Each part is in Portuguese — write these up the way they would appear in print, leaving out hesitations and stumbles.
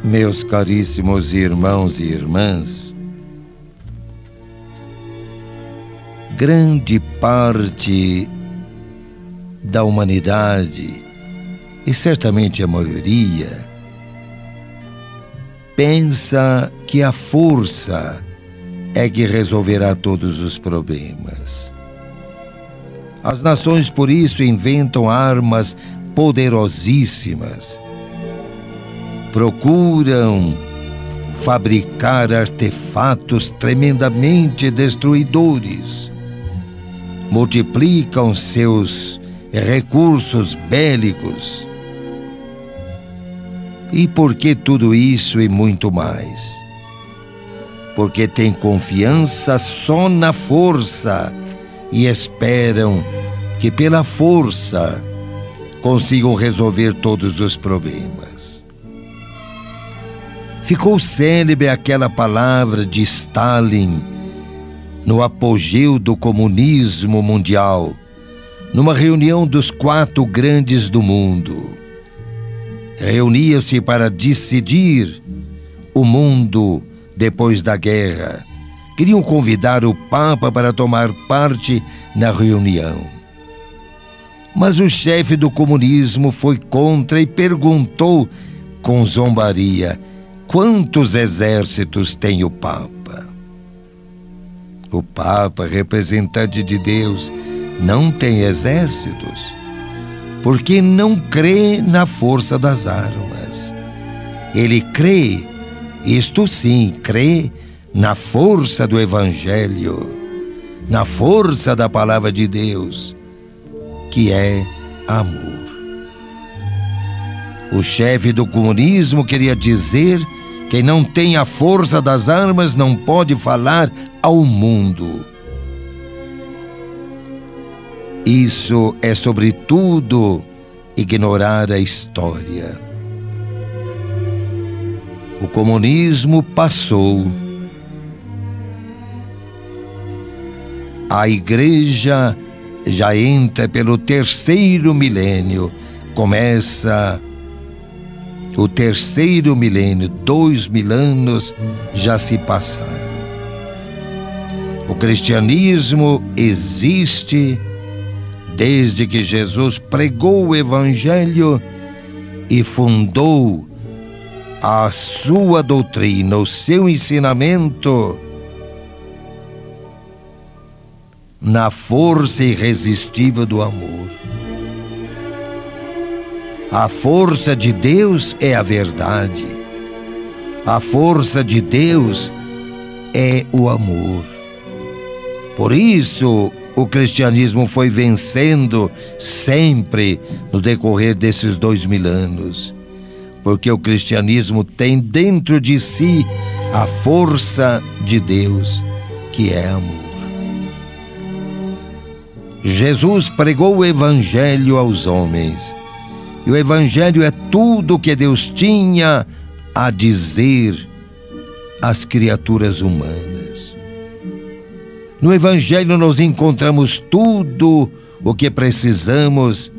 Meus caríssimos irmãos e irmãs, grande parte da humanidade, e certamente a maioria, pensa que a força é que resolverá todos os problemas. As nações, por isso, inventam armas poderosíssimas, procuram fabricar artefatos tremendamente destruidores, multiplicam seus recursos bélicos. E por que tudo isso e muito mais? Porque têm confiança só na força e esperam que pela força consigam resolver todos os problemas. Ficou célebre aquela palavra de Stalin no apogeu do comunismo mundial, numa reunião dos 4 grandes do mundo. Reuniam-se para decidir o mundo depois da guerra. Queriam convidar o Papa para tomar parte na reunião. Mas o chefe do comunismo foi contra e perguntou com zombaria: quantos exércitos tem o Papa? O Papa, representante de Deus, não tem exércitos, porque não crê na força das armas. Ele crê, isto sim, crê na força do Evangelho, na força da palavra de Deus, que é amor. O chefe do comunismo queria dizer: quem não tem a força das armas não pode falar ao mundo. Isso é, sobretudo, ignorar a história. O comunismo passou. A igreja já entra pelo 3º milênio. Começa o 3º milênio, 2000 anos já se passaram. O cristianismo existe desde que Jesus pregou o Evangelho e fundou a sua doutrina, o seu ensinamento na força irresistível do amor. A força de Deus é a verdade. A força de Deus é o amor. Por isso, o cristianismo foi vencendo sempre no decorrer desses 2000 anos. Porque o cristianismo tem dentro de si a força de Deus, que é amor. Jesus pregou o Evangelho aos homens. E o Evangelho é tudo o que Deus tinha a dizer às criaturas humanas. No Evangelho nós encontramos tudo o que precisamos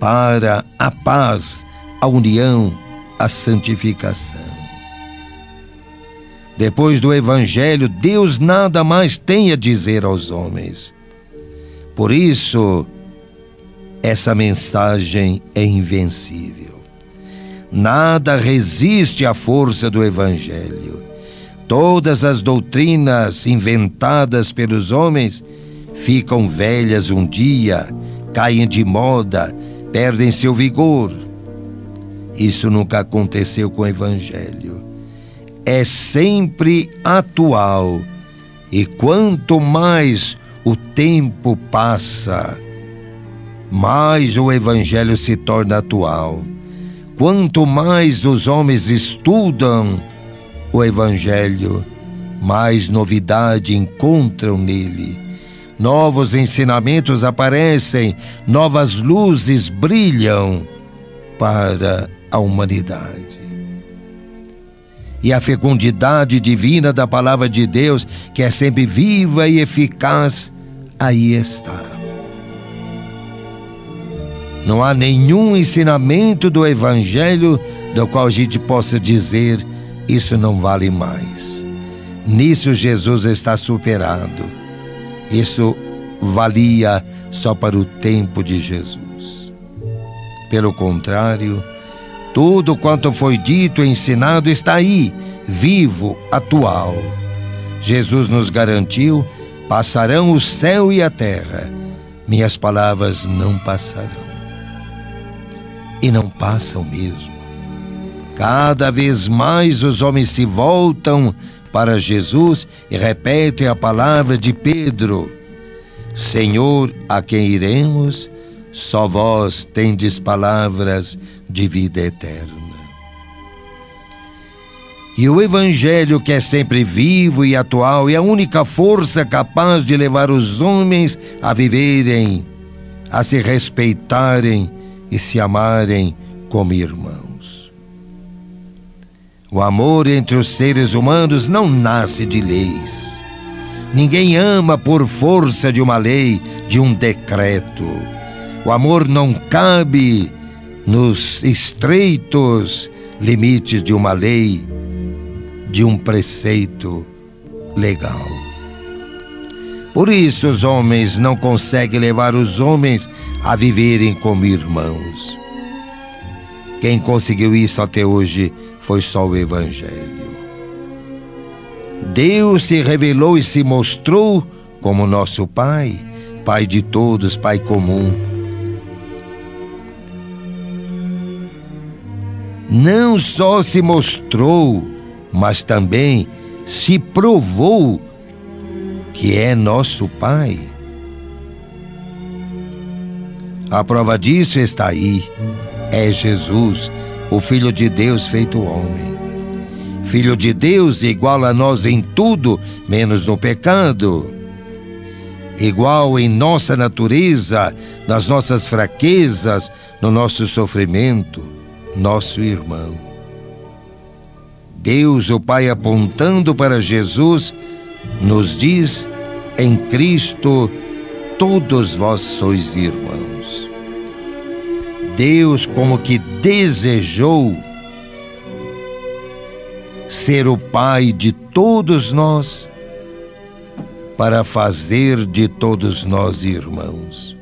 para a paz, a união, a santificação. Depois do Evangelho, Deus nada mais tem a dizer aos homens. Por isso, essa mensagem é invencível. Nada resiste à força do Evangelho. Todas as doutrinas inventadas pelos homens ficam velhas um dia, caem de moda, perdem seu vigor. Isso nunca aconteceu com o Evangelho. É sempre atual E quanto mais o tempo passa, mais o Evangelho se torna atual. Quanto mais os homens estudam o Evangelho, mais novidade encontram nele. Novos ensinamentos aparecem, novas luzes brilham para a humanidade. E a fecundidade divina da palavra de Deus, que é sempre viva e eficaz, aí está. Não há nenhum ensinamento do Evangelho do qual a gente possa dizer: isso não vale mais. Nisso Jesus está superado. Isso valia só para o tempo de Jesus. Pelo contrário, tudo quanto foi dito e ensinado está aí, vivo, atual. Jesus nos garantiu: passarão o céu e a terra, minhas palavras não passarão. E não passam mesmo. Cada vez mais os homens se voltam para Jesus e repetem a palavra de Pedro: Senhor, a quem iremos? Só vós tendes palavras de vida eterna. E o Evangelho, que é sempre vivo e atual, é a única força capaz de levar os homens a viverem, a se respeitarem e se amarem como irmãos. O amor entre os seres humanos não nasce de leis. Ninguém ama por força de uma lei, de um decreto. O amor não cabe nos estreitos limites de uma lei, de um preceito legal. Por isso os homens não conseguem levar os homens a viverem como irmãos. Quem conseguiu isso até hoje foi só o Evangelho. Deus se revelou e se mostrou como nosso Pai, Pai de todos, Pai comum. Não só se mostrou, mas também se provou que é nosso Pai. A prova disso está aí. É Jesus, o Filho de Deus feito homem. Filho de Deus igual a nós em tudo, menos no pecado. Igual em nossa natureza, nas nossas fraquezas, no nosso sofrimento, nosso irmão. Deus, o Pai, apontando para Jesus, nos diz: em Cristo todos vós sois irmãos. Deus como que desejou ser o Pai de todos nós, para fazer de todos nós irmãos.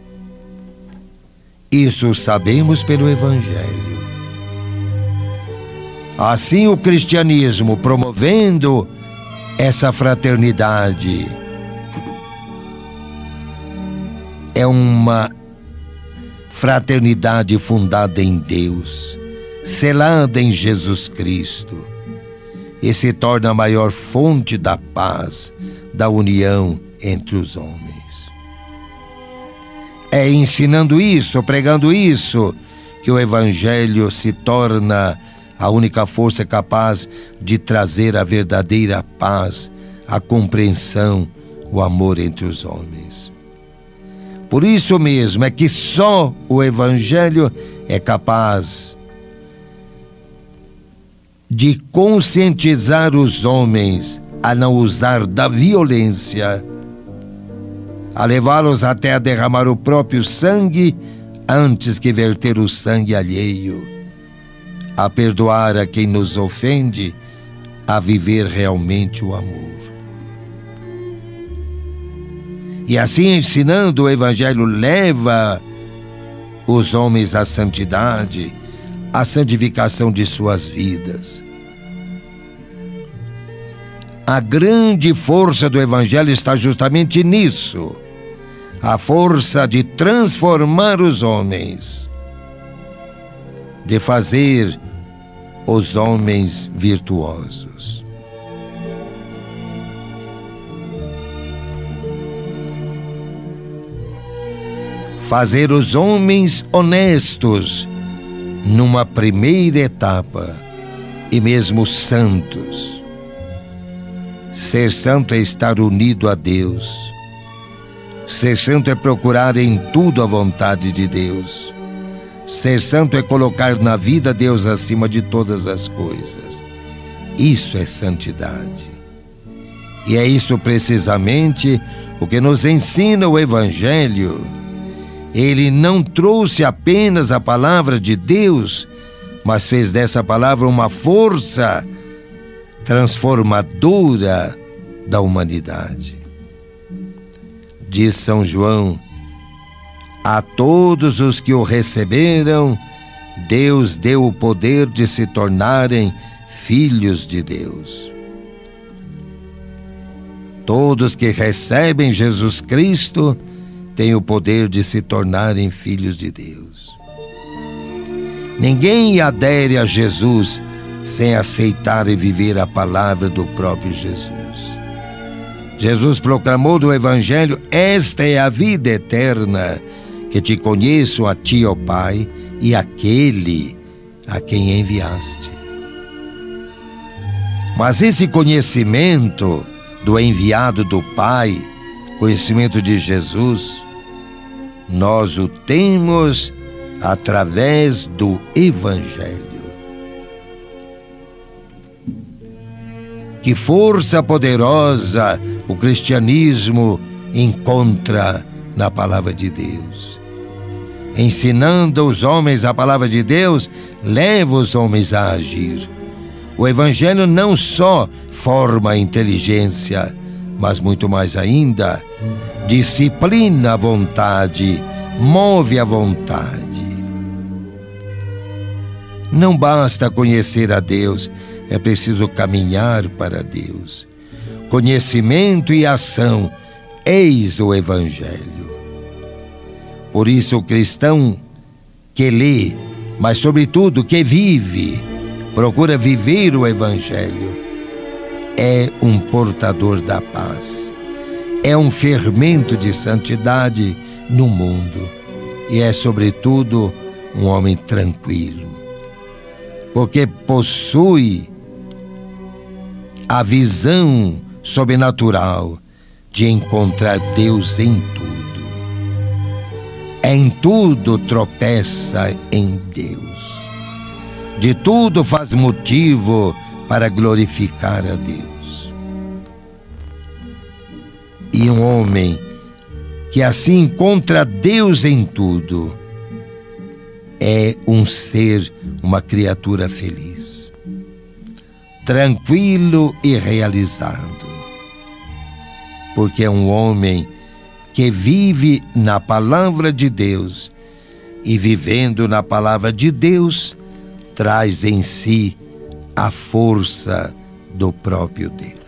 Isso sabemos pelo Evangelho. Assim o cristianismo, promovendo essa fraternidade, é uma fraternidade fundada em Deus, selada em Jesus Cristo, e se torna a maior fonte da paz, da união entre os homens. É ensinando isso, pregando isso, que o Evangelho se torna a única força capaz de trazer a verdadeira paz, a compreensão, o amor entre os homens. Por isso mesmo é que só o Evangelho é capaz de conscientizar os homens a não usar da violência, a levá-los até a derramar o próprio sangue antes que verter o sangue alheio, a perdoar a quem nos ofende, a viver realmente o amor. E assim, ensinando, o Evangelho leva os homens à santidade, à santificação de suas vidas. A grande força do Evangelho está justamente nisso, a força de transformar os homens, de fazer os homens virtuosos. fazer os homens honestos numa primeira etapa, e mesmo santos. Ser santo é estar unido a Deus. Ser santo é procurar em tudo a vontade de Deus. Ser santo é colocar na vida Deus acima de todas as coisas. Isso é santidade. E é isso precisamente o que nos ensina o Evangelho. Ele não trouxe apenas a palavra de Deus, mas fez dessa palavra uma força transformadora da humanidade. Diz São João: a todos os que o receberam, Deus deu o poder de se tornarem filhos de Deus. Todos que recebem Jesus Cristo têm o poder de se tornarem filhos de Deus. Ninguém adere a Jesus sem aceitar e viver a palavra do próprio Jesus. Jesus proclamou no Evangelho: esta é a vida eterna, que te conheço a ti, ó Pai, e aquele a quem enviaste. Mas esse conhecimento do enviado do Pai, conhecimento de Jesus, nós o temos através do Evangelho. Que força poderosa o cristianismo encontra na palavra de Deus. Ensinando os homens a palavra de Deus, leva os homens a agir. O Evangelho não só forma a inteligência, mas muito mais ainda, disciplina a vontade, move a vontade. Não basta conhecer a Deus, é preciso caminhar para Deus. Conhecimento e ação, eis o Evangelho. Por isso o cristão que lê, mas sobretudo que vive, procura viver o Evangelho, é um portador da paz, é um fermento de santidade no mundo e é sobretudo um homem tranquilo, porque possui a visão sobrenatural de encontrar Deus em tudo. Em tudo tropeça em Deus. De tudo faz motivo para glorificar a Deus. E um homem que assim encontra Deus em tudo é um ser, uma criatura feliz, tranquilo e realizado, porque é um homem que vive na palavra de Deus e, vivendo na palavra de Deus, traz em si a força do próprio Deus.